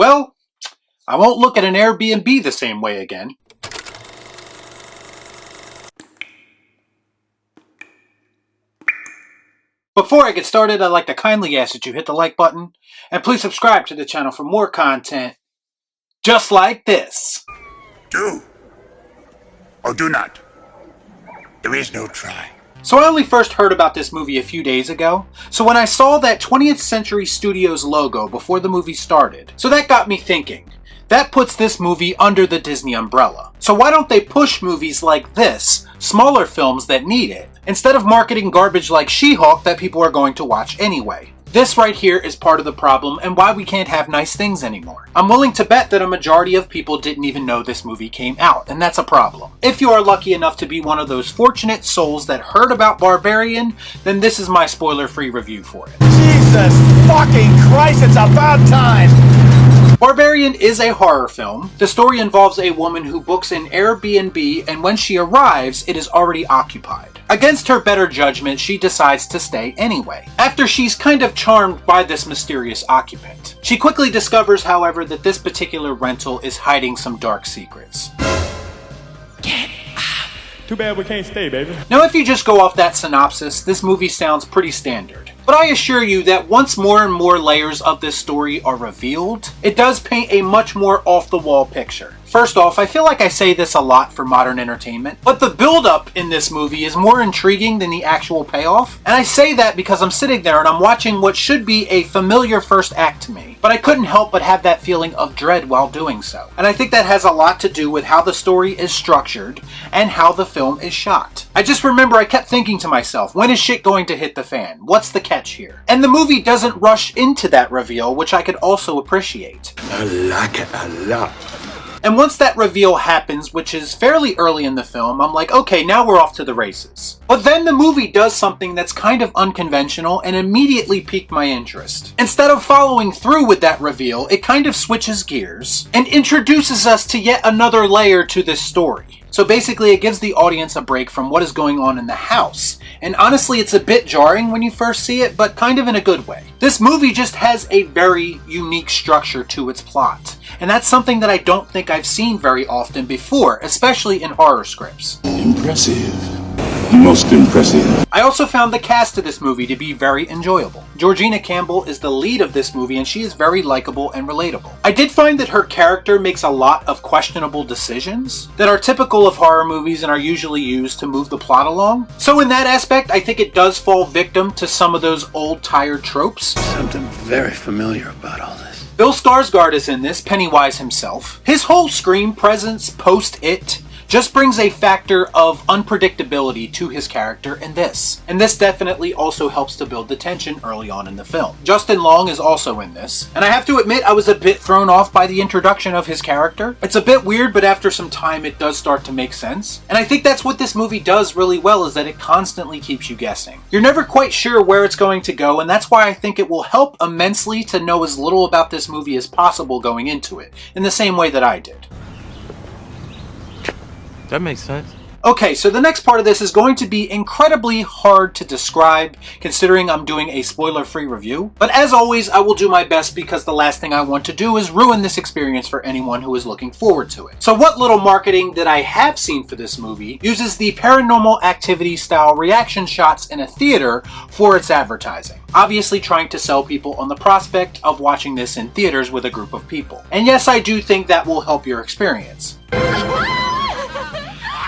Well, I won't look at an Airbnb the same way again. Before I get started, I'd like to kindly ask that you hit the like button, and please subscribe to the channel for more content just like this. Do or do not. There is no try. So I only first heard about this movie a few days ago, so when I saw that 20th Century Studios logo before the movie started, so that got me thinking. That puts this movie under the Disney umbrella. So why don't they push movies like this, smaller films that need it, instead of marketing garbage like She-Hulk that people are going to watch anyway? This right here is part of the problem and why we can't have nice things anymore. I'm willing to bet that a majority of people didn't even know this movie came out, and that's a problem. If you are lucky enough to be one of those fortunate souls that heard about Barbarian, then this is my spoiler-free review for it. Jesus fucking Christ, it's about time! Barbarian is a horror film. The story involves a woman who books an Airbnb, and when she arrives, it is already occupied. Against her better judgment, she decides to stay anyway, after she's kind of charmed by this mysterious occupant. She quickly discovers, however, that this particular rental is hiding some dark secrets. Too bad we can't stay, baby. Now, if you just go off that synopsis, this movie sounds pretty standard. But I assure you that once more and more layers of this story are revealed, it does paint a much more off-the-wall picture. First off, I feel like I say this a lot for modern entertainment, but the build-up in this movie is more intriguing than the actual payoff. And I say that because I'm sitting there and I'm watching what should be a familiar first act to me, but I couldn't help but have that feeling of dread while doing so. And I think that has a lot to do with how the story is structured and how the film is shot. I just remember I kept thinking to myself, when is shit going to hit the fan? What's the catch here? And the movie doesn't rush into that reveal, which I could also appreciate. I like it a lot. And once that reveal happens, which is fairly early in the film, I'm like, okay, now we're off to the races. But then the movie does something that's kind of unconventional and immediately piqued my interest. Instead of following through with that reveal, it kind of switches gears and introduces us to yet another layer to this story. So basically it gives the audience a break from what is going on in the house. And honestly, it's a bit jarring when you first see it, but kind of in a good way. This movie just has a very unique structure to its plot. And that's something that I don't think I've seen very often before, especially in horror scripts. Impressive. Most impressive. I also found the cast of this movie to be very enjoyable. Georgina Campbell is the lead of this movie and she is very likable and relatable. I did find that her character makes a lot of questionable decisions that are typical of horror movies and are usually used to move the plot along. So in that aspect, I think it does fall victim to some of those old tired tropes. Something very familiar about all this. Bill Skarsgård is in this, Pennywise himself. His whole screen presence post-It just brings a factor of unpredictability to his character in this. And this definitely also helps to build the tension early on in the film. Justin Long is also in this, and I have to admit I was a bit thrown off by the introduction of his character. It's a bit weird, but after some time it does start to make sense. And I think that's what this movie does really well, is that it constantly keeps you guessing. You're never quite sure where it's going to go, and that's why I think it will help immensely to know as little about this movie as possible going into it, in the same way that I did. That makes sense. Okay, so the next part of this is going to be incredibly hard to describe, considering I'm doing a spoiler-free review. But as always, I will do my best because the last thing I want to do is ruin this experience for anyone who is looking forward to it. So what little marketing that I have seen for this movie uses the Paranormal Activity style reaction shots in a theater for its advertising. Obviously trying to sell people on the prospect of watching this in theaters with a group of people. And yes, I do think that will help your experience.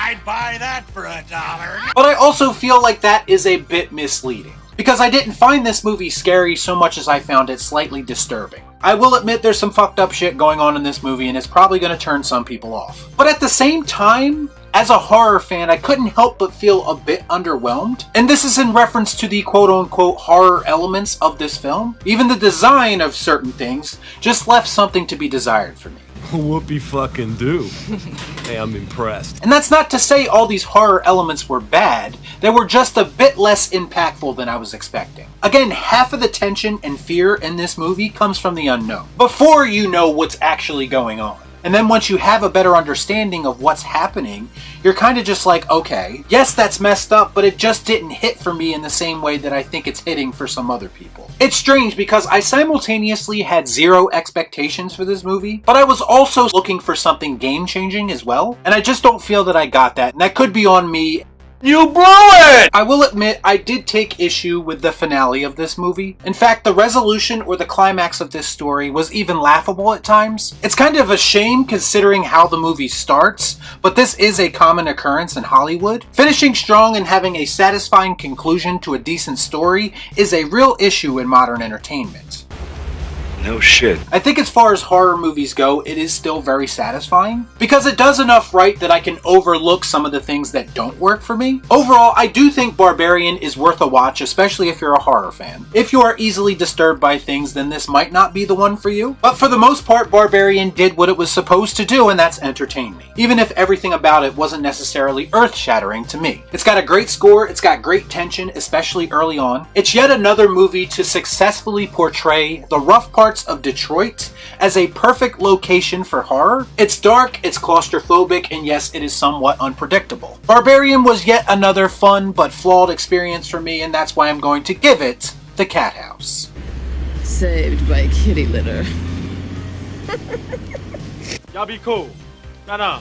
I'd buy that for $1. But I also feel like that is a bit misleading, because I didn't find this movie scary so much as I found it slightly disturbing. I will admit there's some fucked up shit going on in this movie and it's probably going to turn some people off. But at the same time, as a horror fan, I couldn't help but feel a bit underwhelmed. And this is in reference to the quote-unquote horror elements of this film. Even the design of certain things just left something to be desired for me. Whoopie fucking do. Hey, I'm impressed. And that's not to say all these horror elements were bad, they were just a bit less impactful than I was expecting. Again, half of the tension and fear in this movie comes from the unknown, before you know what's actually going on. And then once you have a better understanding of what's happening, you're kind of just like, okay, yes, that's messed up, but it just didn't hit for me in the same way that I think it's hitting for some other people. It's strange because I simultaneously had zero expectations for this movie, but I was also looking for something game-changing as well, and I just don't feel that I got that, and that could be on me. You blew it! I will admit, I did take issue with the finale of this movie. In fact, the resolution or the climax of this story was even laughable at times. It's kind of a shame considering how the movie starts, but this is a common occurrence in Hollywood. Finishing strong and having a satisfying conclusion to a decent story is a real issue in modern entertainment. No shit. I think as far as horror movies go, it is still very satisfying because it does enough right that I can overlook some of the things that don't work for me. Overall, I do think Barbarian is worth a watch, especially if you're a horror fan. If you are easily disturbed by things, then this might not be the one for you. But for the most part, Barbarian did what it was supposed to do, and that's entertain me. Even if everything about it wasn't necessarily earth-shattering to me. It's got a great score, it's got great tension, especially early on. It's yet another movie to successfully portray the rough parts of Detroit as a perfect location for horror. It's dark, it's claustrophobic, and yes, it is somewhat unpredictable. Barbarian was yet another fun but flawed experience for me, and that's why I'm going to give it the Cathouse. Saved by kitty litter. Y'all be cool. Nah.